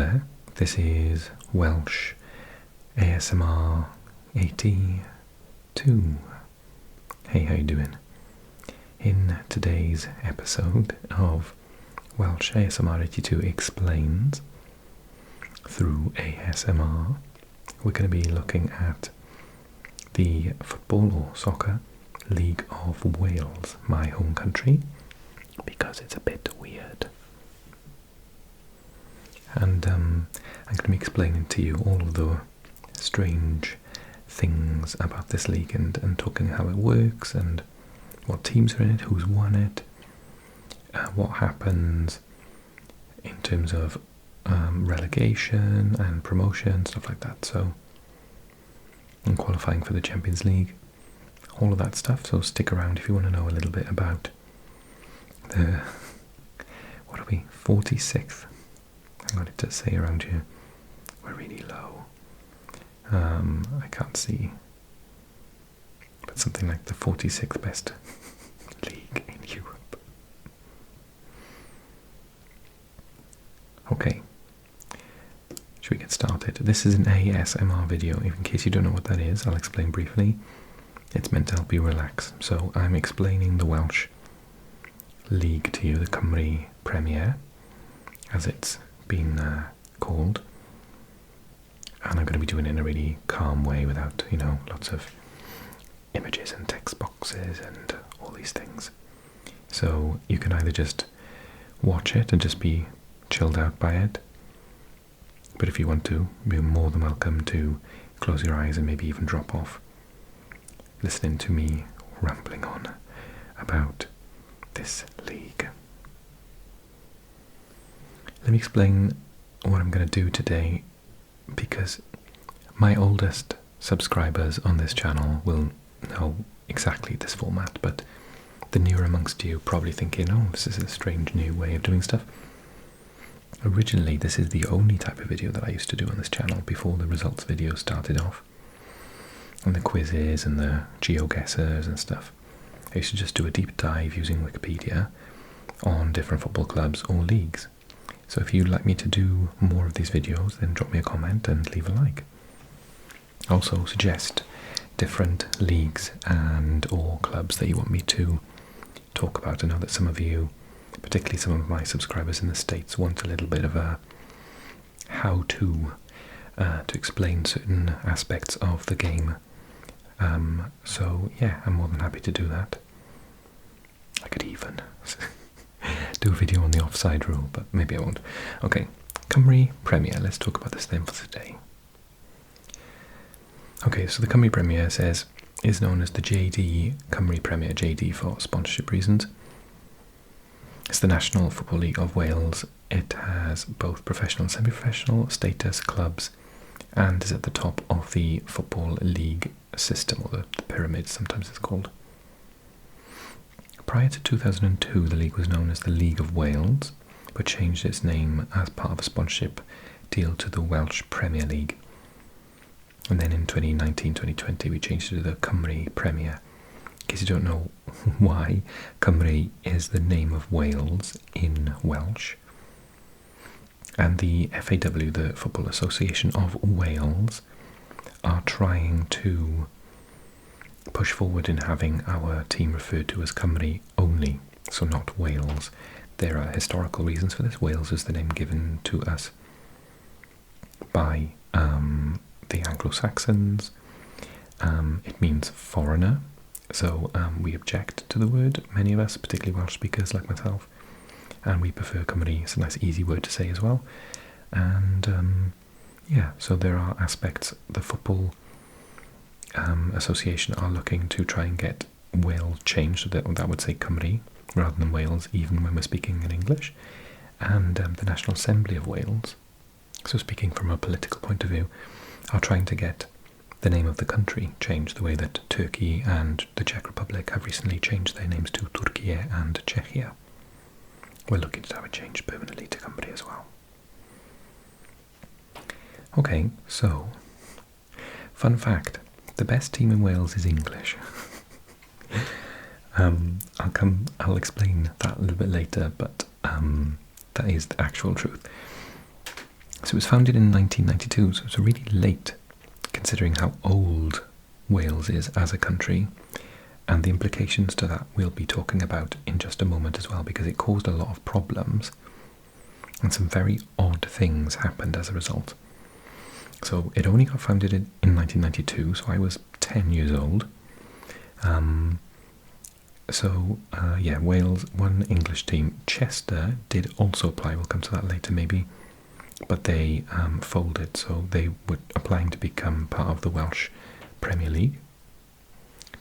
there, this is Welsh ASMR 82. Hey, how you doing? In today's episode of Welsh ASMR 82 Explains, through ASMR, we're going to be looking at the Football or Soccer League of Wales, my home country, because it's a bit weird. And I'm going to be explaining to you all of the strange things about this league and talking how it works and what teams are in it, who's won it, what happens in terms of relegation and promotion, stuff like that. So, and qualifying for the Champions League, all of that stuff. So stick around if you want to know a little bit about the, what are we, 46th? I got it to say around here. We're really low. I can't see, but something like the 46th best league in Europe. Okay, should we get started? This is an ASMR video. In case you don't know what that is, I'll explain briefly. It's meant to help you relax. So I'm explaining the Welsh League to you, the Cymru Premier, as it's been called, and I'm going to be doing it in a really calm way without, you know, lots of images and text boxes and all these things. So you can either just watch it and just be chilled out by it, but if you want to, you're more than welcome to close your eyes and maybe even drop off listening to me rambling on about this league. Let me explain what I'm going to do today, because my oldest subscribers on this channel will know exactly this format, but the newer amongst you probably thinking, oh, this is a strange new way of doing stuff. Originally, this is the only type of video that I used to do on this channel before the results videos started off, and the quizzes and the GeoGuessers and stuff. I used to just do a deep dive using Wikipedia on different football clubs or leagues. So if you'd like me to do more of these videos, then drop me a comment and leave a like. Also suggest different leagues and or clubs that you want me to talk about. I know that some of you, particularly some of my subscribers in the States, want a little bit of a how-to to explain certain aspects of the game. So yeah, I'm more than happy to do that. I could even do a video on the offside rule, but maybe I won't. Okay, Cymru Premier, let's talk about this then for today. Okay, so the Cymru Premier is known as the JD Cymru Premier, JD for sponsorship reasons. It's the National Football League of Wales. It has both professional and semi-professional status clubs, and is at the top of the Football League system, or the pyramid sometimes it's called. Prior to 2002, the league was known as the League of Wales, but changed its name as part of a sponsorship deal to the Welsh Premier League. And then in 2019-2020, we changed it to the Cymru Premier. In case you don't know why, Cymru is the name of Wales in Welsh. And the FAW, the Football Association of Wales, are trying to push forward in having our team referred to as Cymru only, so not Wales. There are historical reasons for this. Wales is the name given to us by the Anglo-Saxons. It means foreigner, so we object to the word, many of us, particularly Welsh speakers like myself, and we prefer Cymru. It's a nice easy word to say as well. And yeah, so there are aspects, the Football Association are looking to try and get Wales changed, so that would say Cymru rather than Wales, even when we're speaking in English. And the National Assembly of Wales, so speaking from a political point of view, are trying to get the name of the country changed the way that Turkey and the Czech Republic have recently changed their names to Turkey and Czechia. We're looking to have it changed permanently to Cymru as well. Okay, so, fun fact, the best team in Wales is English. I'll explain that a little bit later, but that is the actual truth. So So it was founded in 1992, so it's really late considering how old Wales is as a country, and the implications to that we'll be talking about in just a moment as well, because it caused a lot of problems and some very odd things happened as a result. So it only got founded in 1992, so I was 10 years old. Yeah, Wales, one English team. Chester did also apply, we'll come to that later maybe, but they folded, so they were applying to become part of the Welsh Premier League.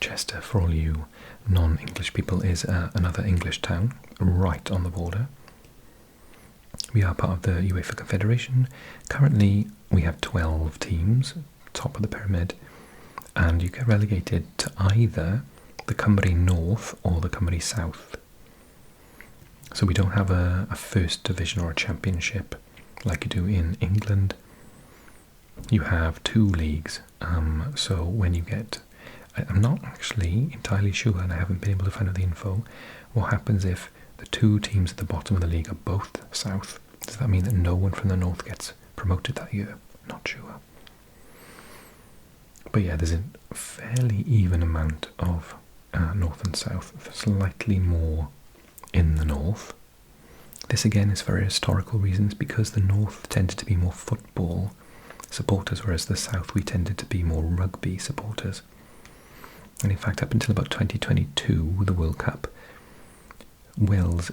Chester, for all you non-English people, is another English town right on the border. We are part of the UEFA Confederation. Currently we have 12 teams, top of the pyramid, and you get relegated to either the Cymru North or the Cymru South. So we don't have a first division or a championship like you do in England. You have two leagues, so when you get... I'm not actually entirely sure, and I haven't been able to find out the info, what happens if the two teams at the bottom of the league are both south. Does that mean that no one from the north gets promoted that year? Not sure. But yeah, there's a fairly even amount of north and south, slightly more in the north. This again is for historical reasons, because the north tended to be more football supporters, whereas the south we tended to be more rugby supporters. And in fact, up until about 2022, the World Cup, Wales's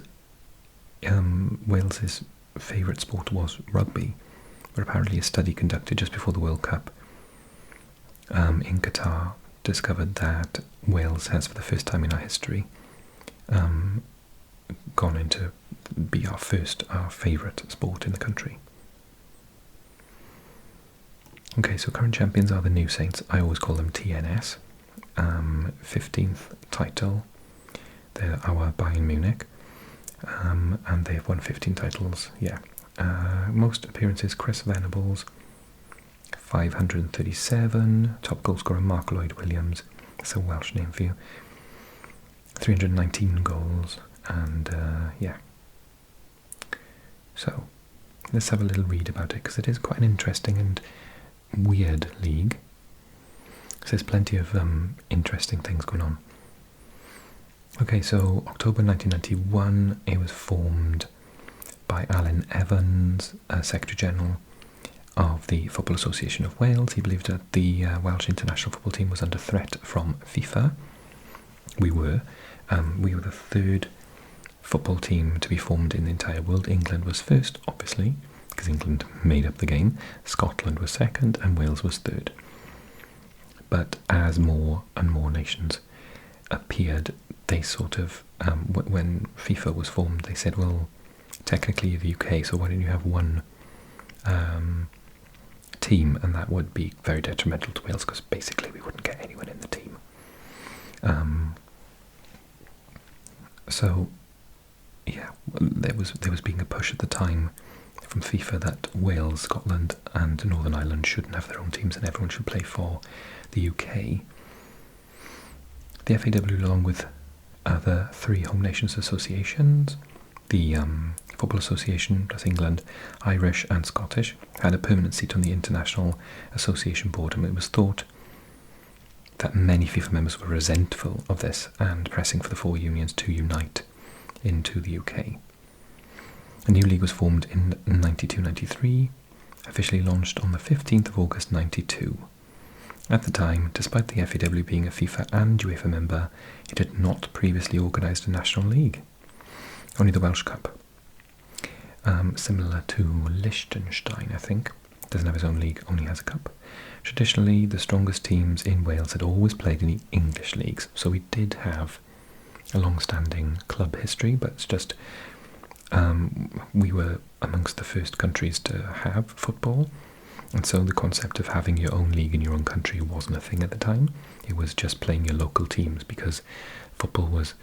favourite sport was rugby, but apparently a study conducted just before the World Cup in Qatar discovered that Wales has, for the first time in our history, gone into be our favourite sport in the country. Okay, so current champions are the New Saints. I always call them TNS. 15th title. They're our Bayern Munich, and they've won 15 titles. Yeah, most appearances: Chris Venables, 537. Top goal scorer Mark Lloyd Williams. It's a Welsh name for you. 319 goals, and yeah. So let's have a little read about it, because it is quite an interesting and weird league. So there's plenty of interesting things going on. Okay, so October 1991, it was formed by Alan Evans, Secretary General of the Football Association of Wales. He believed that the Welsh international football team was under threat from FIFA. We were the third football team to be formed in the entire world. England was first, obviously, because England made up the game. Scotland was second, and Wales was third. But as more and more nations appeared, they sort of, when FIFA was formed, they said, well, technically the UK, so why don't you have one team, and that would be very detrimental to Wales, because basically we wouldn't get anyone in the team. So, yeah, there was being a push at the time from FIFA that Wales, Scotland and Northern Ireland shouldn't have their own teams and everyone should play for the UK. The FAW, along with other three home nations associations, the Football Association, that's England, Irish and Scottish, had a permanent seat on the International Association Board, and it was thought that many FIFA members were resentful of this and pressing for the four unions to unite into the UK. A new league was formed in 92-93, officially launched on the 15th of August 92. At the time, despite the FAW being a FIFA and UEFA member, it had not previously organised a national league. Only the Welsh Cup. Similar to Liechtenstein, I think. Doesn't have its own league, only has a cup. Traditionally, the strongest teams in Wales had always played in the English leagues, so we did have a long-standing club history, but it's just we were amongst the first countries to have football, and so the concept of having your own league in your own country wasn't a thing at the time. It was just playing your local teams, because football was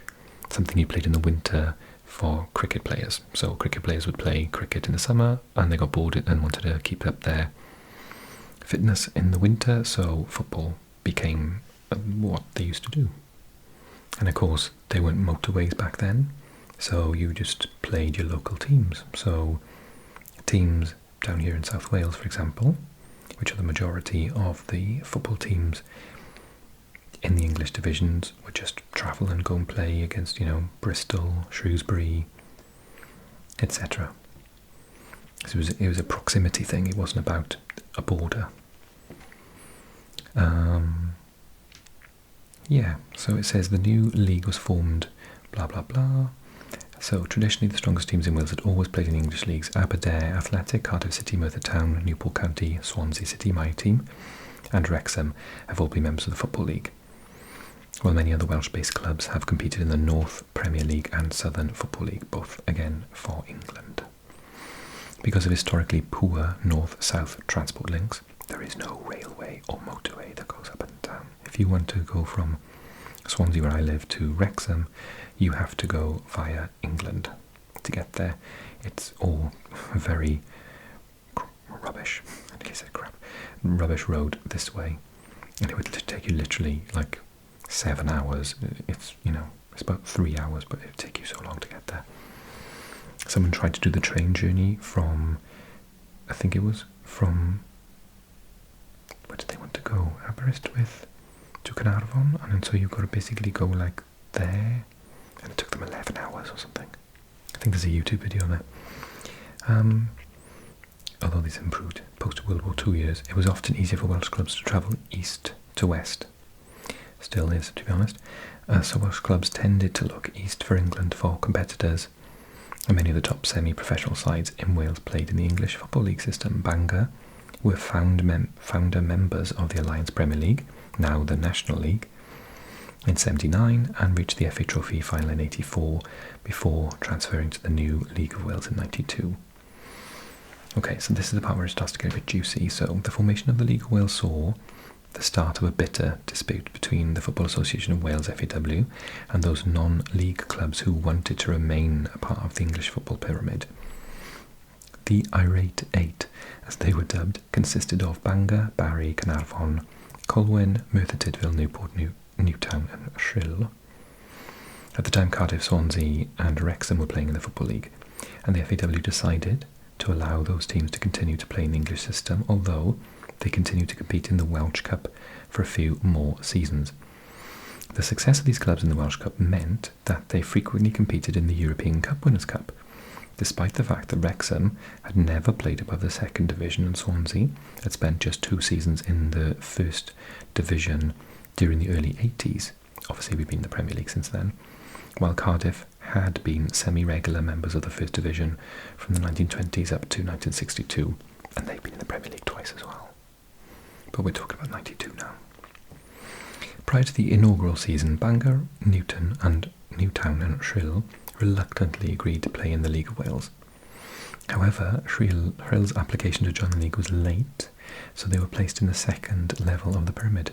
something you played in the winter for cricket players. So cricket players would play cricket in the summer, and they got bored and wanted to keep up their fitness in the winter, so football became what they used to do. And of course, there weren't motorways back then, so you just played your local teams. So teams down here in South Wales, for example, which are the majority of the football teams in the English divisions, would just travel and go and play against, Bristol, Shrewsbury, etc. So it was a proximity thing. It wasn't about a border. Yeah, so it says the new league was formed, blah, blah, blah. So traditionally the strongest teams in Wales had always played in the English leagues. Aberdare Athletic, Cardiff City, Merthyr Town, Newport County, Swansea City, my team, and Wrexham have all been members of the Football League, while many other Welsh-based clubs have competed in the North Premier League and Southern Football League, both again for England. Because of historically poor north-south transport links, there is no railway or motorway that goes up and down. If you want to go from Swansea, where I live, to Wrexham, you have to go via England to get there. It's all very rubbish. I think I said crap. Rubbish road this way, and it would take you literally like 7 hours. It's it's about 3 hours, but it would take you so long to get there. Someone tried to do the train journey from, I think it was from, where did they want to go? Aberystwyth to Caernarfon, and then so you've got to basically go like there, and it took them 11 hours or something. I think there's a YouTube video on that. Although this improved post-World War II years, it was often easier for Welsh clubs to travel east to west. Still is, to be honest. So Welsh clubs tended to look east for England for competitors, and many of the top semi-professional sides in Wales played in the English Football League system. Bangor were founder members of the Alliance Premier League, now the National League, in 79, and reached the FA Trophy final in 84 before transferring to the new League of Wales in 92. Okay, so this is the part where it starts to get a bit juicy. So the formation of the League of Wales saw the start of a bitter dispute between the Football Association of Wales, FAW, and those non-league clubs who wanted to remain a part of the English football pyramid. The Irate Eight, as they were dubbed, consisted of Bangor, Barry, Caernarfon, Colwyn, Merthyr Tydfil, Newport, Newtown and Shrill. At the time, Cardiff, Swansea and Wrexham were playing in the Football League, and the FAW decided to allow those teams to continue to play in the English system, although they continued to compete in the Welsh Cup for a few more seasons. The success of these clubs in the Welsh Cup meant that they frequently competed in the European Cup Winners' Cup, despite the fact that Wrexham had never played above the second division and Swansea had spent just 2 seasons in the first division during the early 80s. Obviously we've been in the Premier League since then, while Cardiff had been semi-regular members of the first division from the 1920s up to 1962, and they've been in the Premier League twice as well. But we're talking about 92 now. Prior to the inaugural season, Bangor, Newtown and Shrill reluctantly agreed to play in the League of Wales. However, Shrill's application to join the league was late, so they were placed in the second level of the pyramid.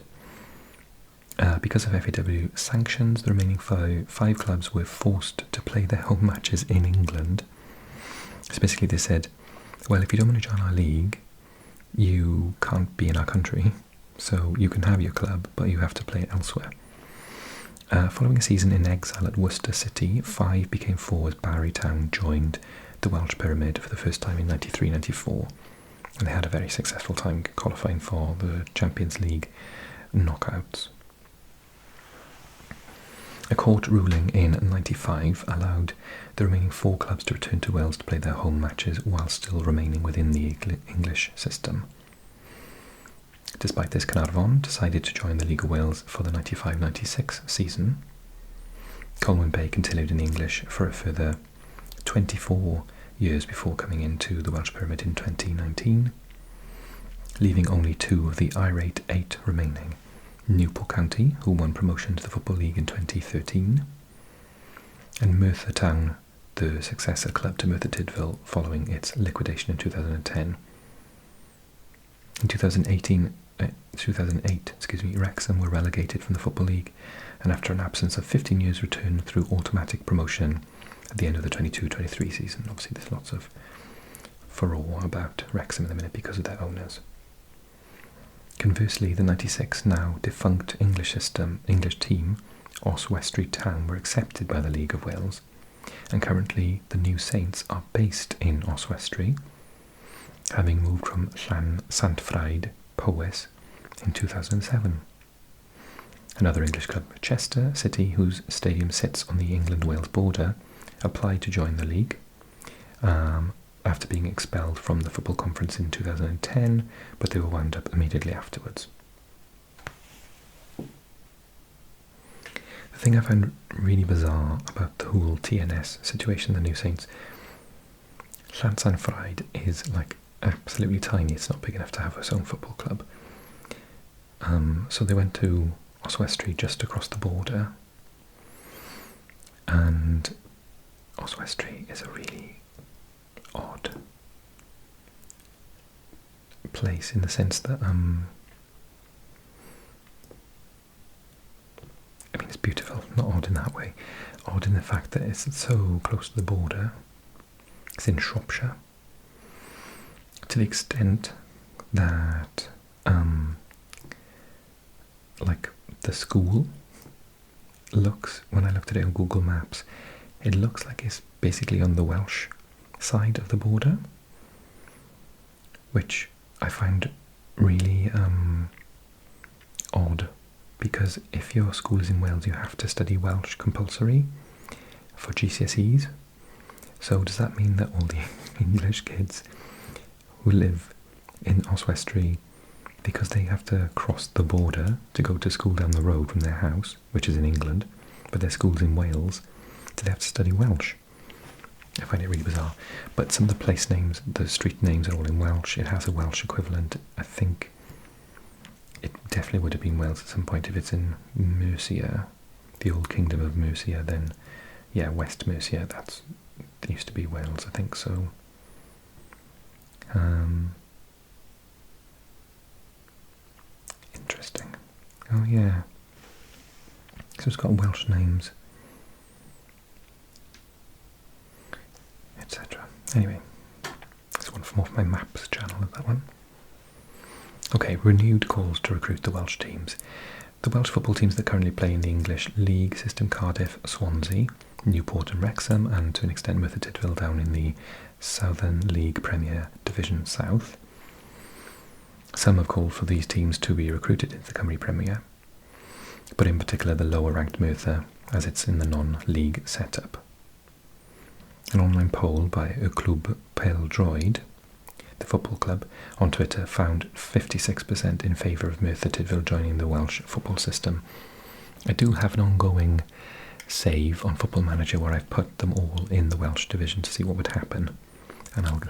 Because of FAW sanctions, the remaining five clubs were forced to play their home matches in England. So basically they said, well, if you don't want to join our league, you can't be in our country, so you can have your club, but you have to play elsewhere. Following a season in exile at Worcester City, 5 became 4 as Barry Town joined the Welsh Pyramid for the first time in 93-94, and they had a very successful time qualifying for the Champions League knockouts. A court ruling in 95 allowed the remaining 4 clubs to return to Wales to play their home matches while still remaining within the English system. Despite this, Caernarfon decided to join the League of Wales for the 95-96 season. Colwyn Bay continued in English for a further 24 years before coming into the Welsh Pyramid in 2019, leaving only 2 of the Irate 8 remaining. Newport County, who won promotion to the Football League in 2013, and Merthyr Town, the successor club to Merthyr Tydfil following its liquidation in 2010. In 2008, Wrexham were relegated from the Football League, and after an absence of 15 years returned through automatic promotion at the end of the 22-23 season. Obviously there's lots of furore about Wrexham in a minute because of their owners. Conversely, the 96 now defunct English team, Oswestry Town, were accepted by the League of Wales, and currently the New Saints are based in Oswestry, having moved from Llantfraid, Powys, in 2007. Another English club, Chester City, whose stadium sits on the England-Wales border, applied to join the league after being expelled from the Football Conference in 2010, but they were wound up immediately afterwards. The thing I found really bizarre about the whole TNS situation, the New Saints, Llansanfraid is like absolutely tiny. It's not big enough to have its own football club. So they went to Oswestry, just across the border, and Oswestry is a really odd place in the sense that I mean, it's beautiful, not odd in that way, odd in the fact that it's so close to the border. It's in Shropshire, to the extent that like the school looks, when I looked at it on Google Maps, it looks like it's basically on the Welsh side of the border, which I find really odd, because if your school is in Wales you have to study Welsh compulsory for GCSEs. So does that mean that all the English kids who live in Oswestry, because they have to cross the border to go to school down the road from their house, which is in England, but their school's in Wales, do they have to study Welsh? I find it really bizarre. But some of the place names, the street names, are all in Welsh. It has a Welsh equivalent. I think it definitely would have been Wales at some point. If it's in Mercia, the old kingdom of Mercia, then yeah, West Mercia, it used to be Wales, I think so. Interesting. Oh yeah. So it's got Welsh names, etc. Anyway, this one from off my maps channel, is that one. Okay, renewed calls to recruit the Welsh teams. The Welsh football teams that currently play in the English League system: Cardiff, Swansea, Newport and Wrexham, and to an extent Merthyr Tydfil down in the Southern League Premier Division South. Some have called for these teams to be recruited into the Cymru Premier, but in particular the lower ranked Merthyr, as it's in the non-league setup. An online poll by Y Clwb Pêl-droed, the football club, on Twitter found 56% in favour of Merthyr Tydfil joining the Welsh football system. I do have an ongoing save on Football Manager where I've put them all in the Welsh division to see what would happen, and I'll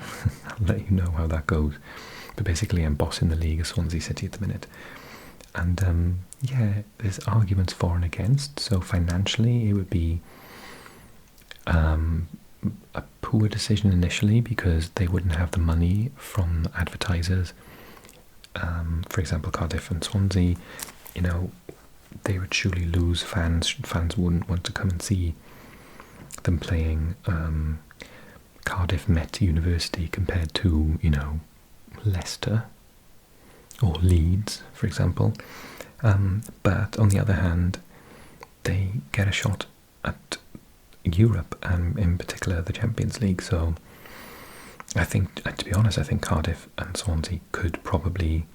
let you know how that goes. But basically I'm bossing the league of Swansea City at the minute, and yeah, there's arguments for and against. So financially it would be a poor decision initially, because they wouldn't have the money from advertisers. For example, Cardiff and Swansea, you know, they would surely lose fans. Fans wouldn't want to come and see them playing Cardiff Met University compared to, you know, Leicester or Leeds, for example. But on the other hand, they get a shot at Europe, and in particular the Champions League. So I think, to be honest, I think Cardiff and Swansea could probably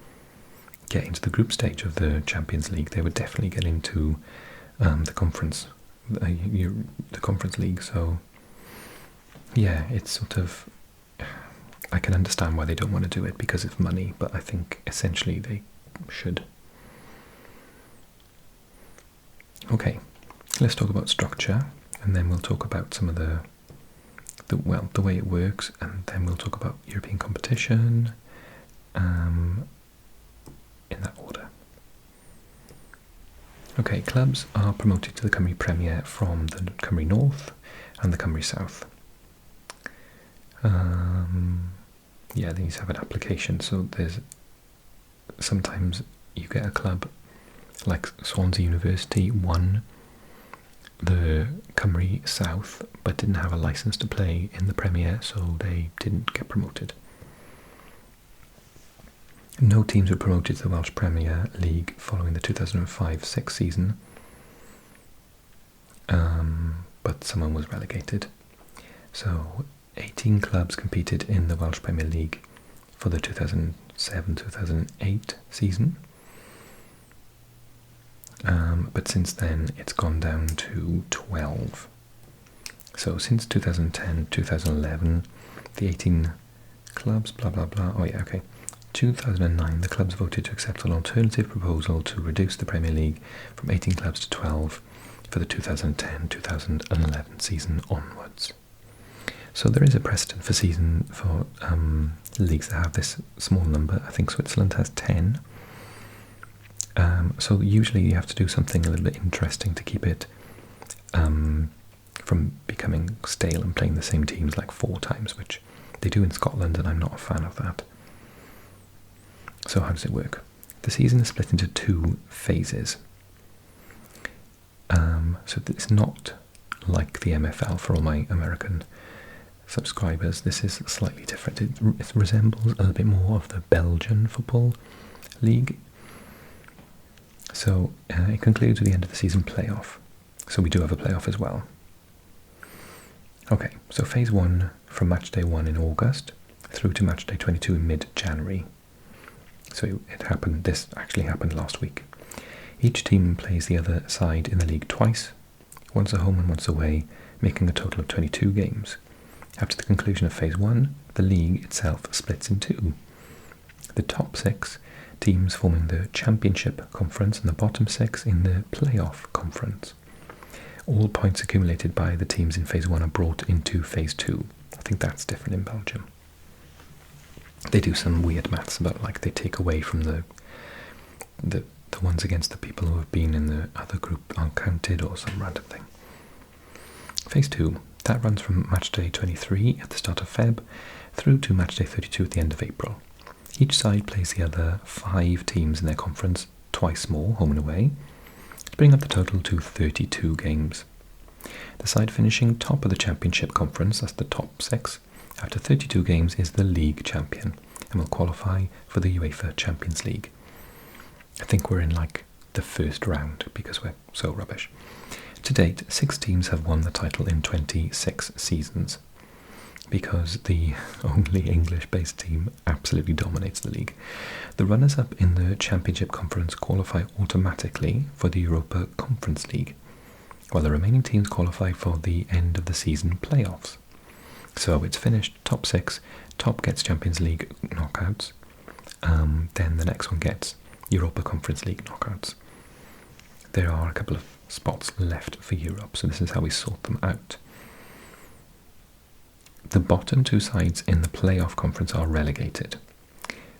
get into the group stage of the Champions League. They would definitely get into the conference league. So yeah, it's sort of, I can understand why they don't want to do it because of money, but I think essentially they should. Okay, let's talk about structure, and then we'll talk about some of the way it works, and then we'll talk about European competition, in that order. Okay, clubs are promoted to the Cymru Premier from the Cymru North and the Cymru South. Yeah, they need to have an application, so there's sometimes you get a club like Swansea University won the Cymru South but didn't have a license to play in the Premier, so they didn't get promoted. No teams were promoted to the Welsh Premier League following the 2005-06 season, but someone was relegated. So 18 clubs competed in the Welsh Premier League for the 2007-2008 season. But since then it's gone down to 12. So since 2010-2011, the 18 clubs, blah blah blah, oh yeah, okay. 2009, the clubs voted to accept an alternative proposal to reduce the Premier League from 18 clubs to 12 for the 2010-2011 season onwards. So there is a precedent for leagues that have this small number. I think Switzerland has 10. So usually you have to do something a little bit interesting to keep it from becoming stale and playing the same teams like 4 times, which they do in Scotland, and I'm not a fan of that. So how does it work? The season is split into 2 phases. So it's not like the MFL for all my American subscribers. This is slightly different. It resembles a little bit more of the Belgian football league. So it concludes with the end of the season playoff. So we do have a playoff as well. Okay, so phase 1 from match day 1 in August through to match day 22 in mid-January. So this actually happened last week. Each team plays the other side in the league twice, once at home and once away, making a total of 22 games. After the conclusion of phase 1, the league itself splits in 2. The top 6 teams forming the Championship Conference and the bottom 6 in the Playoff Conference. All points accumulated by the teams in phase 1 are brought into phase 2. I think that's different in Belgium. They do some weird maths about, like, they take away from the ones against the people who have been in the other group aren't counted, or some random thing. Phase 2, that runs from match day 23 at the start of Feb through to match day 32 at the end of April. Each side plays the other 5 teams in their conference twice more, home and away, to bring up the total to 32 games. The side finishing top of the Championship Conference, that's the top 6, after 32 games is the league champion and will qualify for the UEFA Champions League. I think we're in like the first round because we're so rubbish. To date, 6 teams have won the title in 26 seasons because the only English-based team absolutely dominates the league. The runners-up in the Championship Conference qualify automatically for the Europa Conference League, while the remaining teams qualify for the end of the season playoffs. So it's finished, top 6, top gets Champions League knockouts, then the next one gets Europa Conference League knockouts. There are a couple of spots left for Europe, so this is how we sort them out. The bottom 2 sides in the playoff conference are relegated,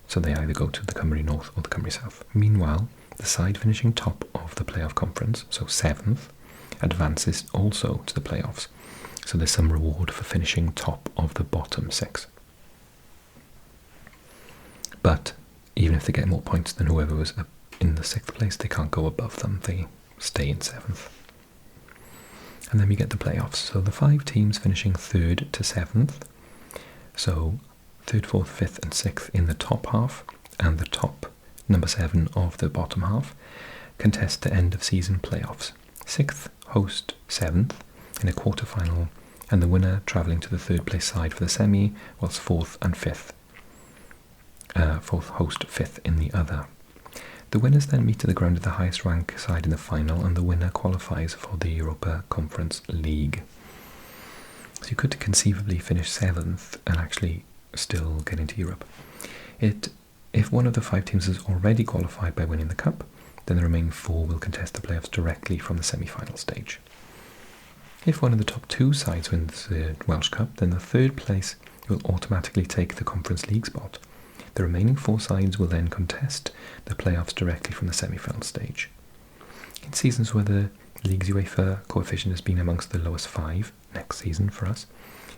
so they either go to the Cymru North or the Cymru South. Meanwhile, the side finishing top of the playoff conference, so 7th, advances also to the playoffs, so there's some reward for finishing top of the bottom 6. But even if they get more points than whoever was in the 6th place, they can't go above them, they stay in 7th. And then we get the playoffs, so the 5 teams finishing 3rd to 7th, so 3rd, 4th, 5th and 6th in the top half, and the top number 7 of the bottom half, contest the end of season playoffs. 6th host 7th in a quarter-final, and the winner travelling to the 3rd place side for the semi, whilst 4th and 5th. 4th host 5th in the other. The winners then meet at the ground of the highest rank side in the final, and the winner qualifies for the Europa Conference League. So you could conceivably finish 7th and actually still get into Europe. If one of the 5 teams has already qualified by winning the cup, then the remaining 4 will contest the playoffs directly from the semi-final stage. If one of the top 2 sides wins the Welsh Cup, then the 3rd place will automatically take the Conference League spot. The remaining 4 sides will then contest the playoffs directly from the semi-final stage. In seasons where the league's UEFA coefficient has been amongst the lowest 5 next season for us,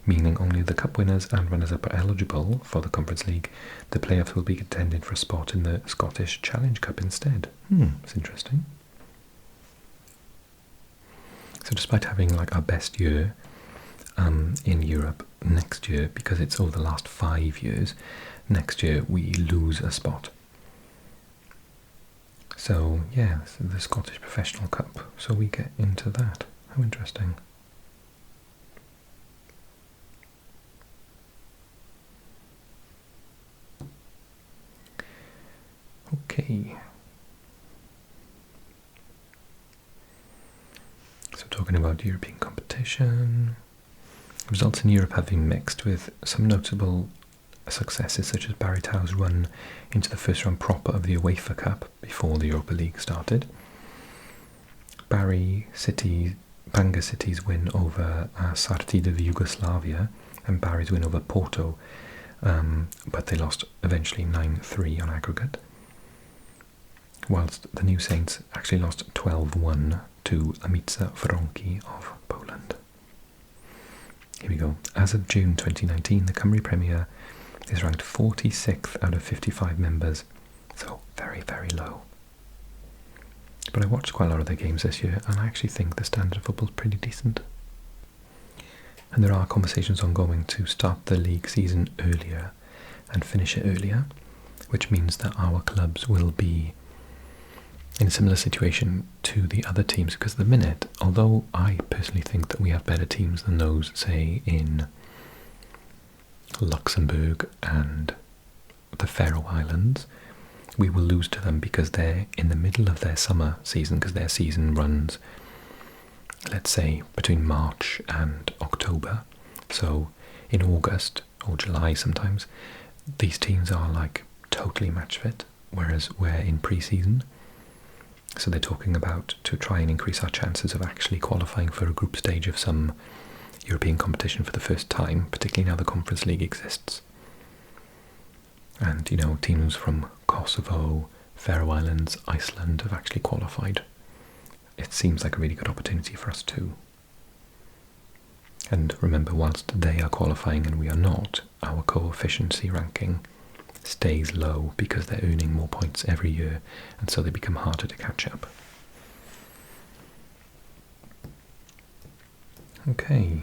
meaning only the cup winners and runners-up are eligible for the Conference League, the playoffs will be contended for a spot in the Scottish Challenge Cup instead. It's interesting. So despite having like our best year in Europe next year, because it's over the last 5 years, next year we lose a spot. So yeah, the Scottish Professional Cup, so we get into that. How interesting. Okay. So talking about European competition, results in Europe have been mixed, with some notable successes such as Barry Tau's run into the first round proper of the UEFA Cup before the Europa League started. Banga City's win over Sartid of Yugoslavia, and Barry's win over Porto, but they lost eventually 9-3 on aggregate. Whilst the New Saints actually lost 12-1 to Amica Wronki of Poland. Here we go. As of June 2019, the Cymru Premier is ranked 46th out of 55 members, so very, very low. But I watched quite a lot of their games this year, and I actually think the standard of football is pretty decent. And there are conversations ongoing to start the league season earlier and finish it earlier, which means that our clubs will be in a similar situation to the other teams, because at the minute, although I personally think that we have better teams than those, say, in Luxembourg and the Faroe Islands, we will lose to them because they're in the middle of their summer season, because their season runs, let's say, between March and October. So in August or July sometimes, these teams are like totally match fit, whereas we're in pre-season. So they're talking about to try and increase our chances of actually qualifying for a group stage of some European competition for the first time, particularly now the Conference League exists. And, you know, teams from Kosovo, Faroe Islands, Iceland have actually qualified. It seems like a really good opportunity for us too. And remember, whilst they are qualifying and we are not, our coefficiency ranking stays low because they're earning more points every year, and so they become harder to catch up. Okay.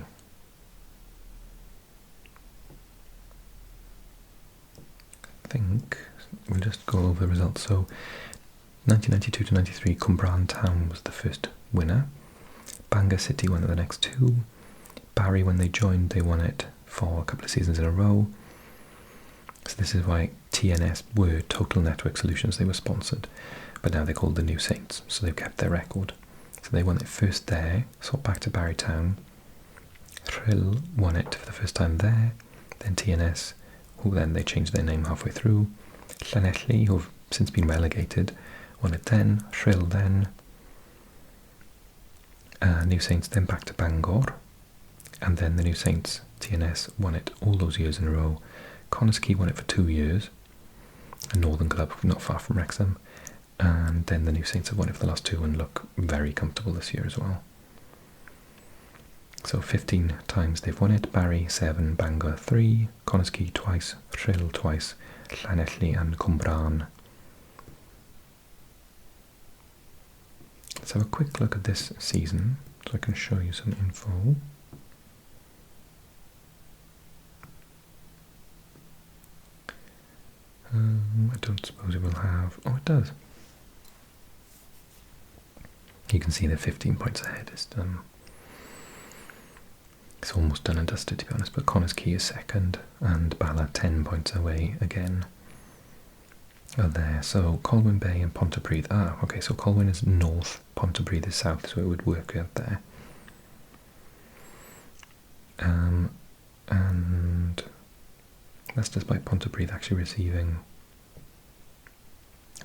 I think we'll just go over the results. So 1992 to 93, Cwmbran Town was the first winner. Banga City won it the next two. Barry, when they joined, they won it for a couple of seasons in a row. So this is why TNS were Total Network Solutions. They were sponsored, but now they're called the New Saints, so they've kept their record. So they won it first there, swapped back to Barry Town. Rhyl won it for the first time there, then TNS, who then they changed their name halfway through. Llanelli, who've since been relegated, won it then. Rhyl then. New Saints then back to Bangor, and then the New Saints, TNS, won it all those years in a row. Conisky won it for 2 years, a northern club not far from Wrexham, and then the New Saints have won it for the last 2 and look very comfortable this year as well. So 15 times they've won it. Barry 7, Bangor 3, Conisky twice, Rhyl twice, Llanelli and Cwmbran. Let's have a quick look at this season so I can show you some info. I don't suppose it will have... Oh, it does. You can see they're 15 points ahead. It's almost done and dusted, to be honest, but Conisky is second, and Bala 10 points away again. Oh, there. So Colwyn Bay and Pontypridd. Ah, okay, so Colwyn is north, Pontypridd is south, so it would work out there. And that's despite Pontypridd actually receiving...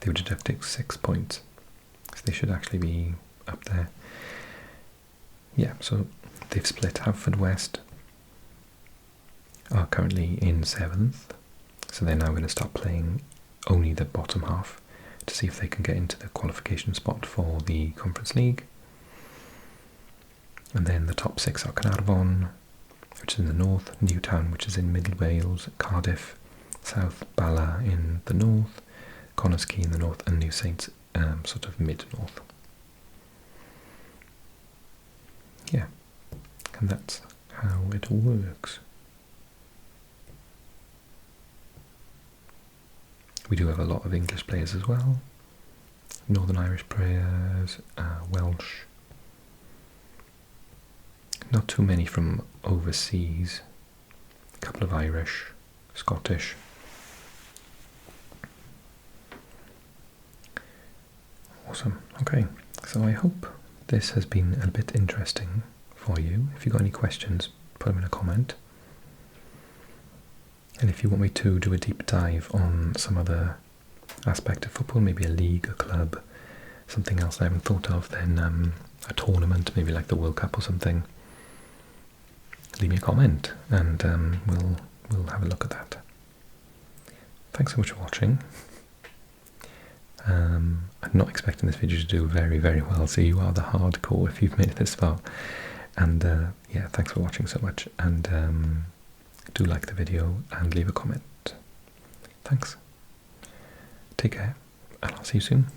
They were deducting 6 points, so they should actually be up there. Yeah, so they've split. Haverfordwest are currently in 7th, so they're now going to start playing only the bottom half to see if they can get into the qualification spot for the Conference League. And then the top 6 are Caernarfon, which is in the north, Newtown, which is in Middle Wales, Cardiff, South, Bala in the north, Conisky in the north, and New Saints sort of mid-north. Yeah, and that's how it works. We do have a lot of English players as well, Northern Irish players, Welsh, not too many from overseas, a couple of Irish, Scottish. Awesome. Okay, so I hope this has been a bit interesting for you. If you've got any questions, put them in a comment. And if you want me to do a deep dive on some other aspect of football, maybe a league, a club, something else I haven't thought of, then a tournament, maybe like the World Cup or something, leave me a comment and we'll have a look at that. Thanks so much for watching. I'm not expecting this video to do very, very well, so you are the hardcore if you've made it this far. And yeah, thanks for watching so much, and do like the video and leave a comment. Thanks. Take care, and I'll see you soon.